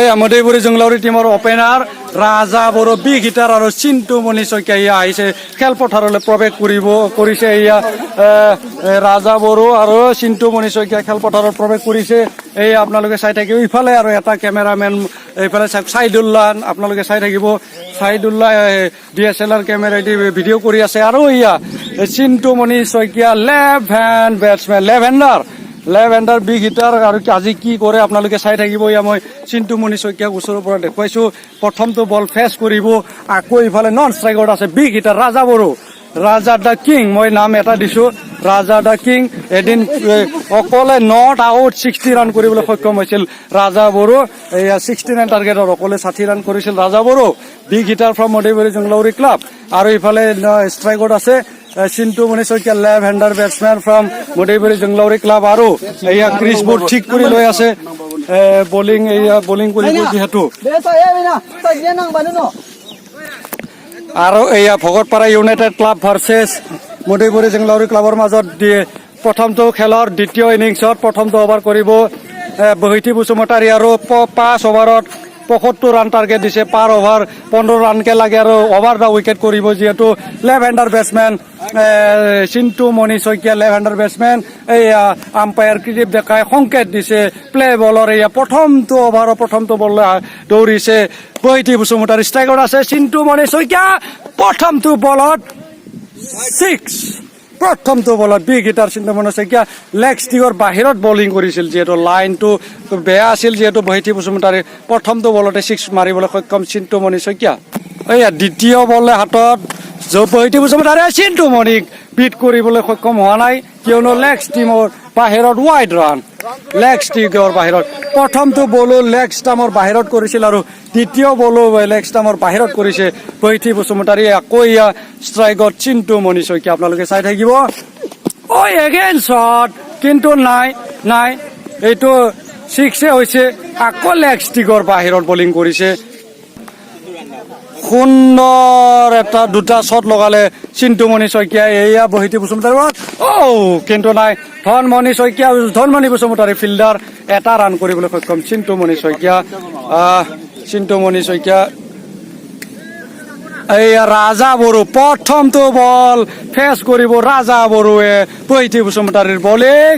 এই মধুপুৰী জংলাউৰী টিমৰ অপেনাৰ ৰাজা Boro big hitter আৰু চিন্তু মণি শইকীয়া আহিছে খেলপথাৰলৈ প্ৰৱেশ কৰিছে এয়া ৰাজা বড়ো আৰু চিন্তু মণি শইকীয়া খেলপথাৰত প্ৰৱেশ কৰিছে এই আপোনালোকে চাই থাকিব ইফালে আৰু এটা কেমেৰামেন এইফালে চাইদুল্লাহ আপোনালোকে চাই থাকিব চাইদুল্লাহ DSLR কেমেৰাদি ভিডিঅ' কৰি আছে আৰু এয়া Chintu Moni Saikia left hand batsman লেভেণ্ডাৰ বি গীটাৰ আৰু আজি কি কৰে আপোনালোকে চাই থাকিব এয়া মই চিন্তু মণি শইকীয়াক ওচৰৰ পৰা দেখুৱাইছো প্ৰথমটো বল ফেচ কৰিব আকৌ ইফালে নন ষ্ট্ৰাইকত আছে বি গীটাৰ ৰাজা বড়ো ৰাজা দা কিং মই নাম এটা দিছো ৰাজা দা কিং এদিন অকলে নট আউট 60 ৰান কৰিবলৈ সক্ষম হৈছিল ৰাজা বড়ো এয়া 69 টাৰ্গেটৰ অকলে 60 ৰান কৰিছিল Raja Boro big hitter from Madhupuri Jonglauri club আৰু ইফালে ষ্ট্ৰাইকত আছে Chintu Moni Saikia left hander batsman from Madhupuri Jonglauri club আৰু এয়া ক্ৰিজবোৰ ঠিক কৰি লৈ আছে বলিং কৰিব যিহেতু আৰু এয়া ভগতপাৰা ইউনাইটেড ক্লাব ভাৰ্চেছ মধুপুৰী জংলাউৰী ক্লাবৰ মাজত প্ৰথমটো খেলৰ দ্বিতীয় ইনিংছত প্ৰথমটো অভাৰ কৰিব বহিতি বসুমতাৰী আৰু 5 অভাৰত 75 ৰান টাৰ্গেট দিছে পাৰ অভাৰ 15 ৰানকে লাগে আৰু অভাৰ দা উইকেট কৰিব যিহেতু লেফ্ট হেণ্ডাৰ বেটছমেন চিন্তু Moni Saikia left hander batsmen এয়া আম্পায়াৰ ক্ৰিদীপ ডেকাই সংকেত দিছে প্লে বলৰ এয়া প্ৰথমটো অভাৰৰ প্ৰথমটো বল দৌৰিছে বহিতি বসুমতাৰী ষ্ট্ৰাইকত আছে চিন্তু মণি শইকীয়া প্ৰথমটো বলত 6 প্ৰথমটো বলত বি গীটাৰ চিন্তু মণি শইকীয়া লেগ ষ্টিকৰ বাহিৰত বলিং কৰিছিল যিহেতু লাইনটো বেয়া আছিল যিহেতু বহিতি বসুমতাৰী প্ৰথমটো বলতে 6 মাৰিবলৈ সক্ষম চিন্তু মণি শইকীয়া এয়া দ্বিতীয় বলে হাতত বহিতি বসুমতাৰী চিন্তু মণিক বিট কৰিবলৈ সক্ষম হোৱা নাই কিয়নো লেগ ষ্টিমৰ বাহিৰত ৱাইড ৰান লেগ ষ্টিকৰ বাহিৰত প্ৰথমটো বলো লেগ ষ্টামৰ বাহিৰত কৰিছিল আৰু দ্বিতীয় বলো লেগ ষ্টামৰ বাহিৰত কৰিছে বহিতি বসুমতাৰী আকৌ এয়া ষ্ট্ৰাইকত চিন্তু মণি শইকীয়া আপোনালোকে চাই থাকিব এগেইন শ্বট কিন্তু নাই এইটো 6 হৈছে আকৌ লেগ ষ্টিকৰ বাহিৰত বলিং কৰিছে সুন্দৰ এটা দুটা শ্বট লগালে চিন্তু মণি শইকীয়া এয়া বহিতি বসুমতাৰী কিন্তু নাই ধনমণি বসুমতাৰী ফিল্ডাৰ এটা ৰান কৰিবলৈ সক্ষম চিন্তু মণি শইকীয়া এয়া ৰাজা বড়ো প্ৰথমটো বল ফেচ কৰিব ৰাজা বড়োৱে বহিতি বসুমতাৰীৰ বলিং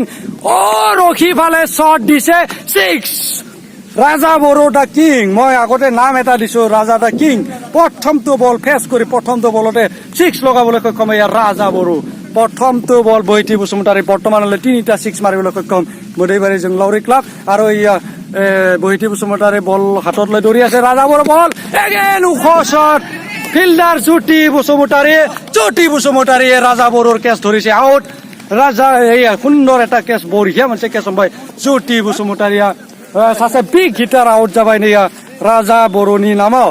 ৰখি ফালে শ্বট দিছে 6 ৰাজা বড়ো দা কিং মই আগতে নাম এটা দিছো ৰাজা দা কিং প্ৰথমটো বল ফেচ কৰি প্ৰথমটো বলতে 6 লগাবলৈ সক্ষম এয়া ৰাজা বড়ো প্ৰথমটো বল বহিতি বসুমতাৰী বৰ্তমানলৈ 3টা 6 মাৰিবলৈ সক্ষম মধুপুৰী জংলাউৰী ক্লাব আৰু এয়া বহিতি বসুমতাৰী বল হাতত লৈ দৌৰি আছে ৰাজা বড়ো বল এগেইন ওখ শ্বট ফিল্ডাৰ জ্যোতি বসুমতাৰীয়ে ৰাজা বড়োৰ কেচ ধৰিছে আউট ৰাজা এয়া সুন্দৰ এটা কেচ বঢ়িয়া মানে কেচ সম্ভৱ জ্যোতি বসুমতাৰীয়া सासे बिग हिटार आउट जाबाय नैया राजा बर'नि नामाव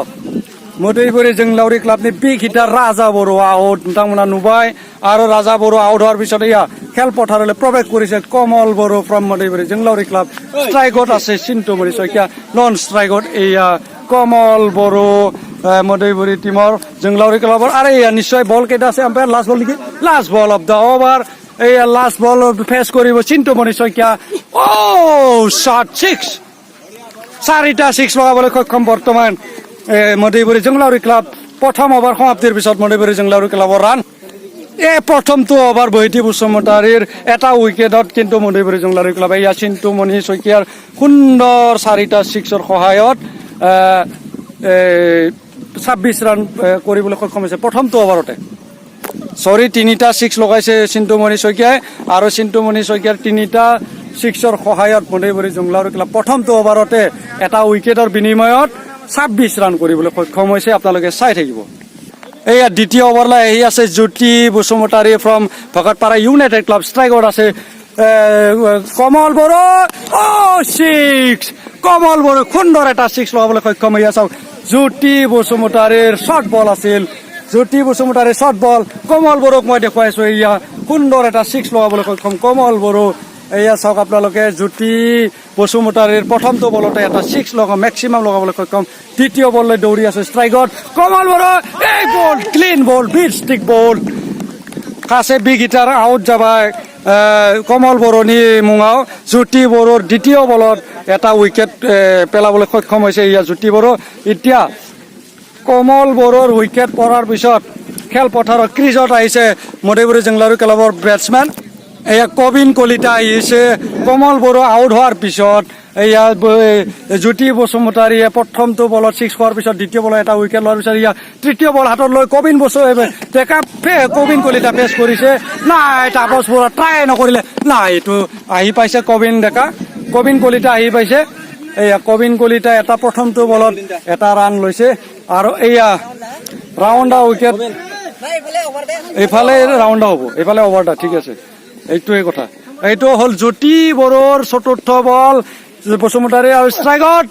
मधुपुरी जोंलाउरी क्लाबनि बिग हिटार राजा बर' आउट नोंथांमोना नुबाय आरो राजा बर' आउट होৱাৰ পিছত এয়া খেলপথাৰলৈ প্ৰৱেশ কৰিছে কমল বড়ো ফ্ৰম মধুপুৰী जोंलाउरी ক্লাব ষ্ট্ৰাইকত আছে চিন্তু মণি শইকীয়া নন ষ্ট্ৰাইকত এয়া কমল বড়ো মধুপুৰী টিমৰ जोंलाउरी ক্লাবৰ আৰু এয়া নিশ্চয় বল কেইটা আছে আম্পায়াৰ লাষ্ট বল নেকি last ball of the over এয়া লাষ্ট বল ফেচ কৰিব চিন্তু মণি শইকীয়া শ্বট 6 4টা 6 লগাবলৈ সক্ষম বৰ্তমান মধুপুৰী जोंलाउरी ক্লাব প্ৰথম অভাৰ সমাপ্তিৰ পিছত মধুপুৰী जोंलाउरी ক্লাবৰ ৰান প্ৰথমটো অভাৰ বহিতি বসুমতাৰীৰ এটা উইকেটত কিন্তু মধুপুৰী जोंलाउरी ক্লাব এয়া চিন্তু মণি শইকীয়াৰ সুন্দৰ 4টা 6ৰ সহায়ত 26 ৰান কৰিবলৈ সক্ষম হৈছে প্ৰথমটো অভাৰতে 3টা 6 লগাইছে চিন্তু মণি শইকীয়াই আৰু চিন্তু মণি শইকীয়াৰ 3টা 6ৰ সহায়ত মধুপুৰী जोंलाउरी ক্লাব প্ৰথমটো অভাৰতে এটা উইকেটৰ বিনিময়ত 26 ৰান কৰিবলৈ সক্ষম হৈছে আপোনালোকে চাই থাকিব এয়া দ্বিতীয় অভাৰলৈ আহি আছে জ্যোতি বসুমতাৰী ফ্ৰম ভগতপাৰা ইউনাইটেড ক্লাব ষ্ট্ৰাইকত আছে কমল বড়ো 6 কমল বড়ো সুন্দৰ এটা 6 লগাবলৈ সক্ষম হৈ আছে জ্যোতি বসুমতাৰীৰ শ্বৰ্ট বল আছিল জ্যোতি বসুমতাৰীৰ শ্বৰ্ট বল কমল বড়োক মই দেখুৱাইছো এয়া সুন্দৰ এটা 6 লগাবলৈ সক্ষম কমল বড়ো এয়া চাওক আপোনালোকে জ্যোতি বসুমতাৰীৰ প্ৰথমটো বলতে এটা 6 লগা মেক্সিমাম লগাবলৈ সক্ষম দ্বিতীয় বললৈ দৌৰি আছে ষ্ট্ৰাইকত কমল বড়ো এই বল ক্লিন বল বিট ষ্টিক বল কাছে বিগ হিটাৰ আউট যাবায় কমল বৰণী মুঙাও জ্যোতি বড়োৰ দ্বিতীয় বলত এটা উইকেট পেলাবলৈ সক্ষম হৈছে জ্যোতি বড়ো এতিয়া কমল বড়োৰ উইকেট পৰাৰ পিছত খেলপথাৰত ক্ৰিজত আহিছে মধুপুৰী জেংলাৰী ক্লাবৰ বেটছমেন কবিন কলিতা আহিছে কমল বড়ো আউট হোৱাৰ পিছত জ্যোতি বসুমতাৰীয়ে প্ৰথমটো বলত 6 খোৱাৰ পিছত দ্বিতীয় বলত এটা উইকেট লোৱাৰ পিছত তৃতীয় বল হাতত লৈ কবিন কলিতা ফেচ কৰিছে নাই তাপস বৰা ট্ৰাই নকৰিলে নাই এইটো আহি পাইছে কবিন কলিতা আহি পাইছে কবিন কলিতা এটা প্ৰথমটো বলত এটা ৰান লৈছে আৰু ৰাউণ্ডা উইকেট এইফালে ৰাউণ্ডা হ'ব এইফালে অভাৰটা ঠিক আছে এইটোৱে কথা এইটো হ'ল জ্যোতি বড়োৰ চতুৰ্থ বল বসুমতাৰী আৰু ষ্ট্ৰাইকত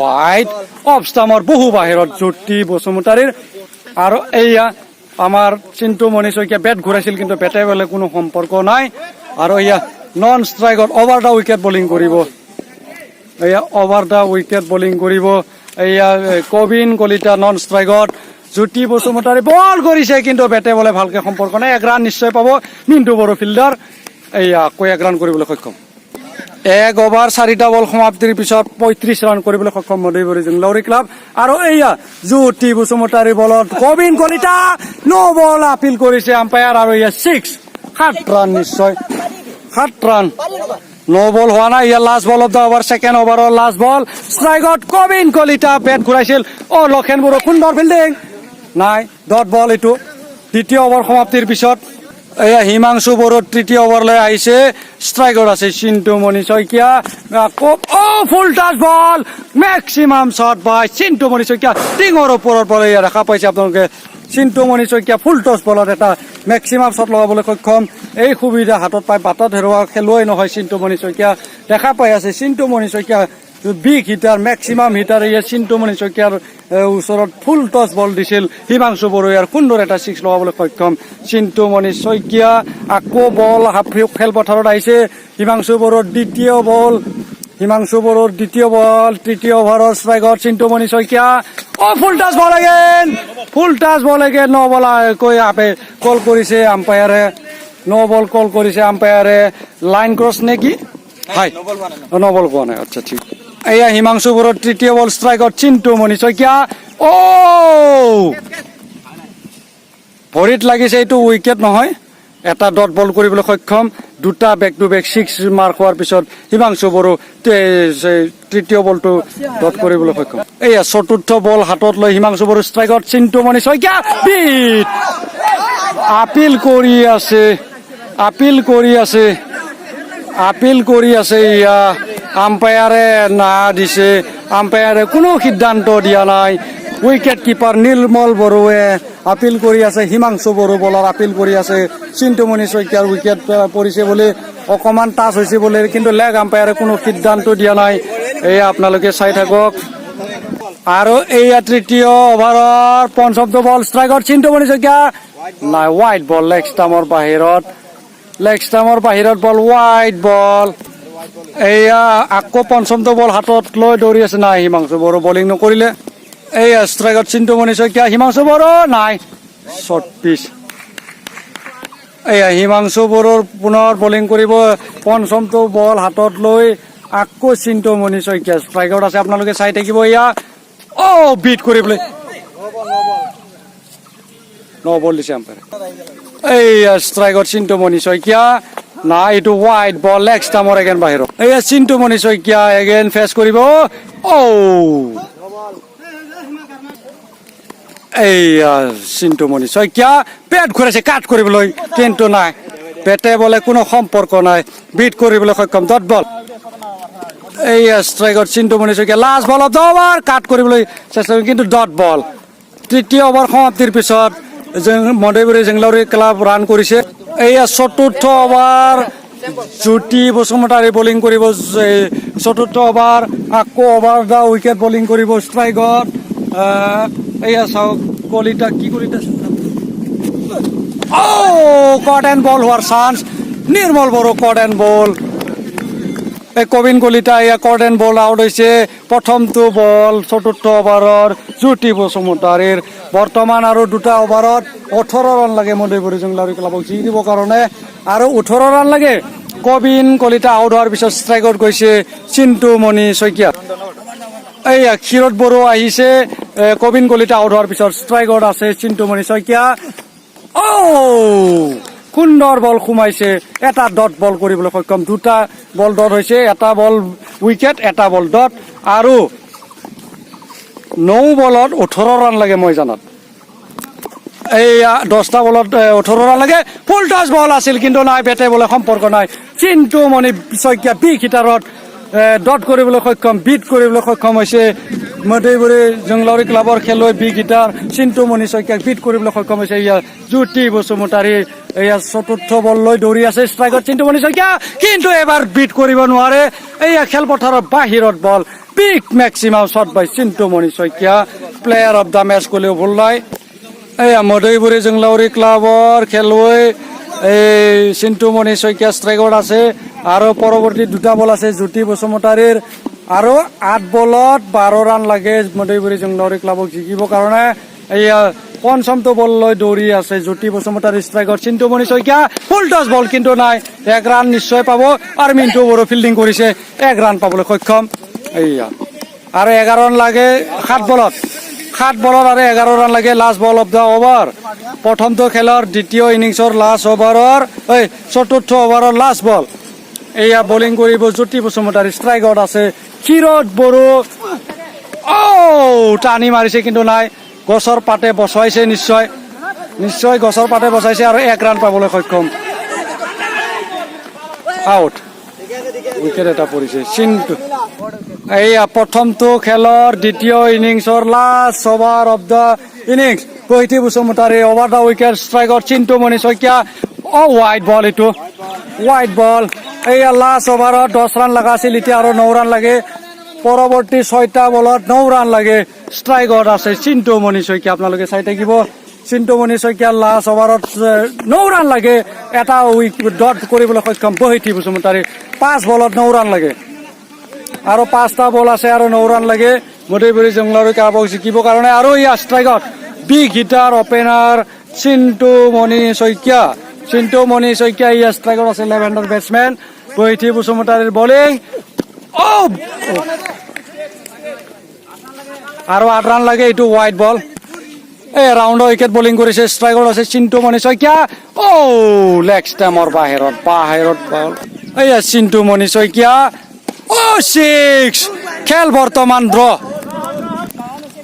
ৱাইড অফ ষ্টাম্পৰ বহু বাহিৰত জ্যোতি বসুমতাৰীৰ আৰু আমাৰ চিন্তু মণি শইকীয়া বেট ঘূৰাইছিল কিন্তু বেটে বেলে কোনো সম্পৰ্ক নাই আৰু নন ষ্ট্ৰাইকত অভাৰ দা উইকেট বলিং কৰিব অভাৰ দা উইকেট বলিং কৰিব কবিন কলিতা নন ষ্ট্ৰাইকত জ্যোতি বসুমতাৰী বল কৰিছে কিন্তু বেটে বলে ভালকে সম্পৰ্ক নাই 1 ৰান নিশ্চয় পাব মিণ্টু বড়ো ফিল্ডাৰ আকৌ 1 ৰান কৰিবলৈ সক্ষম 1 অভাৰ 4টা বল সমাপ্তিৰ পিছত 35 ৰান কৰিবলৈ সক্ষম মধুপুৰী জেংলাৰী ক্লাব আৰু জ্যোতি বসুমতাৰী বলত কবিন কলিতা নো বল আপিল কৰিছে আম্পায়াৰ আৰু 7 ৰান নিশ্চয় 7 ৰান নো বল হোৱা নাই last ball of the over second অভাৰৰ লাষ্ট বল ষ্ট্ৰাইকত কবিন কলিতা বেট ঘূৰাইছিল লক্ষণ বড়ো সুন্দৰ ফিল্ডিং নাই ডট বল এইটো দ্বিতীয় অভাৰ সমাপ্তিৰ পিছত হিমাংশু বড়ো তৃতীয় অভাৰলৈ আহিছে ষ্ট্ৰাইকত আছে চিন্তু মণি শইকীয়া ফুল টাচ বল মেক্সিমাম শ্বট বাই চিন্তু মণি শইকীয়া টিঙৰ ওপৰৰ পৰা দেখা পাইছে আপোনালোকে চিন্তু মণি শইকীয়া ফুল টচ বলত এটা মেক্সিমাম শ্বট লগাবলৈ সক্ষম এই সুবিধা হাতত পাই বাটত হেৰুওৱা খেলুৱৈ নহয় চিন্তু মণি শইকীয়া দেখা পাই আছে Chintu Moni Saikia big hitter maximum hitter Chintu Moni শইকীয়াৰ ওচৰত ফুল টচ বল দিছিল হিমাংশু বড়োৱে সুন্দৰ এটা 6 লগাবলৈ সক্ষম চিন্তু মণি শইকীয়া আকৌ বল খেলপথাৰত আহিছে হিমাংশু বড়োৰ দ্বিতীয় বল তৃতীয় অভাৰৰ ষ্ট্ৰাইকত চিন্তু মণি শইকীয়া ফুল টাচ বল এগেন ন বল কৈ কল কৰিছে আম্পায়াৰে ন বল কল কৰিছে আম্পায়াৰে লাইন ক্ৰছ নে কি হয় ন বল পোৱা নাই আচ্ছা ঠিক হিমাংশু বড়োৰ তৃতীয় বল ষ্ট্ৰাইকত চিন্তু মণি শইকীয়া ভৰিত লাগিছে এইটো উইকেট নহয় এটা ডট বল কৰিবলৈ সক্ষম দুটা বেক টু বেক 6 মাৰ্ক হোৱাৰ পিছত হিমাংশু বড়ো তৃতীয় বলটো ডট কৰিবলৈ সক্ষম চতুৰ্থ বল হাতত লৈ হিমাংশু বড়ো ষ্ট্ৰাইকত চিন্তু মণি শইকীয়া বিট আপিল কৰি আছে আম্পায়াৰে না দিছে আম্পায়াৰে কোনো সিদ্ধান্ত দিয়া নাই উইকেট কিপাৰ নিৰ্মল বড়োৱে আপিল কৰি আছে হিমাংশু বড়ো বলাৰ আপিল কৰি আছে চিন্তু মণি শইকীয়াৰ উইকেট পৰিছে বুলি অকণমান টাচ হৈছে বুলি কিন্তু লেগ আম্পায়াৰে কোনো সিদ্ধান্ত দিয়া নাই আপোনালোকে চাই থাকক আৰু তৃতীয় অভাৰৰ পঞ্চমটো বল ষ্ট্ৰাইকত চিন্তু মণি শইকীয়া নাই ৱাইড বল লেগ ষ্টাম্পৰ বাহিৰত বল ৱাইড বল আকৌ পঞ্চমটো বল হাতত লৈ দৌৰি আছে নাই হিমাংশু বড়ো বলিং নকৰিলে ষ্ট্ৰাইকত চিন্তু মণি শইকীয়া হিমাংশু বড়ো নাই শ্বৰ্ট পিচ হিমাংশু বড়োৰ পুনৰ বলিং কৰিব পঞ্চমটো বল হাতত লৈ আকৌ চিন্তু মণি শইকীয়া ষ্ট্ৰাইকত আছে আপোনালোকে চাই থাকিব বিট কৰিবলৈ ন বল দিছে আম্পায়াৰে ষ্ট্ৰাইকত চিন্তু মণি শইকীয়া না এইটো ৱাইড বল লেগ ষ্টাম্পৰ এগেন বাহিৰত চিন্তু মণি শইকীয়া এগেন ফেচ কৰিব চিন্তু মণি শইকীয়া বেট ঘূৰাইছে কাট কৰিবলৈ কিন্তু নাই বেটে বলে কোনো সম্পৰ্ক নাই বিট কৰিবলৈ সক্ষম ডট বল ষ্ট্ৰাইকত Chintu Moni Saikia last ball of the over cut কৰিবলৈ চেষ্টা কিন্তু ডট বল তৃতীয় অভাৰ সমাপ্তিৰ পিছত মধুপুৰী জেংলাৰী ক্লাব ৰান কৰিছে চতুৰ্থ অভাৰ জ্যোতি বসুমতাৰী বলিং কৰিব চতুৰ্থ অভাৰ আকৌ অভাৰ দা উইকেট বলিং কৰিব ষ্ট্ৰাইকত চাওক কলিতা কি কলিতা কট এণ্ড বল হোৱাৰ চান্স নিৰ্মল বড়ো কট এণ্ড বল এই কবিন কলিতা এয়া কৰ্ডেন বল আউট হৈছে প্ৰথমটো বল চতুৰ্থ অভাৰৰ জ্যোতি বসুমতাৰীৰ বৰ্তমান আৰু দুটা অভাৰত 18 ৰান লাগে মদৈপুৰী জংলাউৰি ক্লাবক জিকি দিবৰ কাৰণে আৰু 18 ৰান লাগে কবিন কলিতা আউট হোৱাৰ পিছত ষ্ট্ৰাইক আউট গৈছে চিন্তুমণি শইকীয়া এইয়া ক্ষীৰত বড়ো আহিছে কবিন কলিতা আউট হোৱাৰ পিছত ষ্ট্ৰাইক আউট আছে চিন্তুমণি শইকীয়া সুন্দৰ বল সোমাইছে এটা ডট বল কৰিবলৈ সক্ষম দুটা বল ডট হৈছে এটা বল উইকেট এটা বল ডট আৰু 9 বলত 18 ৰান লাগে মই জানাত এইয়া 10টা বলত 18 ৰান লাগে ফুল টচ বল আছিল কিন্তু নাই বেটে বলে সম্পৰ্ক নাই চিন্তুমণি শইকীয়া বিগ হিটাৰত ডট কৰিবলৈ সক্ষম বিট কৰিবলৈ সক্ষম হৈছে মদৈপুৰী জংলাউৰি ক্লাবৰ খেলুৱৈ বিগ হিটাৰ চিন্তুমণি শইকীয়াক বিট কৰিবলৈ সক্ষম হৈছে এয়া জ্যোতি বসুমতাৰী এয়া চতুৰ্থ বল লৈ দৌৰি আছে ষ্ট্ৰাইকত চিন্তুমণি শইকীয়া কিন্তু এবাৰ বিট কৰিব নোৱাৰে এয়া খেলপথাৰৰ বাহিৰত ball big maximum shot by Chintumoni Saikia player of the match ক'লেও ভুল নাই এয়া মদৈপুৰী জংলাউৰি ক্লাবৰ খেলুৱৈ এই চিন্তুমণি শইকীয়া ষ্ট্ৰাইকত আছে আৰু পৰৱৰ্তী দুটা বল আছে জ্যোতি বসুমতাৰীৰ আৰু 8 বলত 12 ৰান লাগে মদৈপুৰী জংলাউৰি ক্লাবক জিকিবৰ কাৰণে এয়া পঞ্চমটো বল লৈ দৌৰি আছে জ্যোতি বসুমতাৰীৰ ষ্ট্ৰাইকত চিন্তুমণি শইকীয়া ফুল টচ বল কিন্তু নাই 1 ৰান নিশ্চয় পাব আৰু মিণ্টু বড়ো ফিল্ডিং কৰিছে 1 ৰান পাবলৈ সক্ষম এয়া আৰু 11 ৰান লাগে 7 বলত আৰু 11 ৰান লাগে last ball of the over প্ৰথমটো খেলৰ দ্বিতীয় ইনিংছৰ লাষ্ট অভাৰৰ চতুৰ্থ অভাৰৰ লাষ্ট বল এয়া বলিং কৰিব জ্যোতি বসুমতাৰী ষ্ট্ৰাইক আউট আছে ক্ষীৰত বড়ো টানি মাৰিছে কিন্তু নাই গছৰ পাতে বচাইছে নিশ্চয় গছৰ পাতে বচাইছে আৰু 1 ৰান পাবলৈ সক্ষম আউট উইকেট এটা পৰিছে চিন্তু এইয়া প্ৰথমটো খেলৰ দ্বিতীয় ইনিংছৰ last over of the innings Jyoti Basumatary over the wicket ষ্ট্ৰাইকত চিন্তুমণি শইকীয়া ৱাইড বল এইটো ৱাইড বল এইয়া লাষ্ট অভাৰত 10 ৰান লগা আছিল এতিয়া আৰু 9 ৰান লাগে পৰৱৰ্তী 6টা বলত 9 ৰান লাগে ষ্ট্ৰাইক আউট আছে চিন্তুমণি শইকীয়া আপোনালোকে চাই থাকিব চিন্তুমণি শইকীয়া লাষ্ট অভাৰত 9 ৰান লাগে এটা ডট কৰিবলৈ সক্ষম জ্যোতি বসুমতাৰী 5 বলত 9 ৰান লাগে আৰু 5টা বল আছে আৰু 9 ৰান লাগে মদৈপুৰী জংলাউৰি ক্লাবক জিকিবৰ কাৰণে আৰু ইয়া ষ্ট্ৰাইকত বিগ হিটাৰ অপেনাৰ চিন্তুমণি শইকীয়া ইয়া ষ্ট্ৰাইকত আছে লেফ্ট হেণ্ডাৰ বেটছমেন জ্যোতি বসুমতাৰীৰ বলিং আৰু 8 ৰান লাগে এইটো ৱাইড বল ৰাউণ্ডৰ উইকেট বলিং কৰিছে ষ্ট্ৰাইকত আছে চিন্তুমণি শইকীয়া লেগ ষ্টেমৰ বাহিৰত বল এয়া চিন্তুমণি শইকীয়া 6 খেল বৰ্তমান ড্ৰ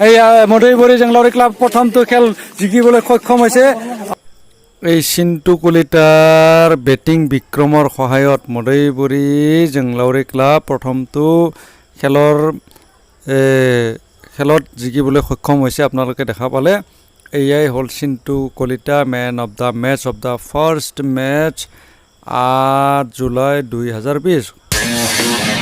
এয়া মদৈপুৰী জংলাউৰি ক্লাব প্ৰথমটো খেল জিকিবলৈ সক্ষম হৈছে এই চিন্তু কলিতাৰ বেটিং বিক্ৰমৰ সহায়ত মদৈপুৰী জংলাউৰি ক্লাব প্ৰথমটো খেলত জিকিবলৈ সক্ষম হৈছে আপোনালোকে দেখা পালে এয়াই হ'ল Chintu Kalita man of the match of the first match 8 July 2020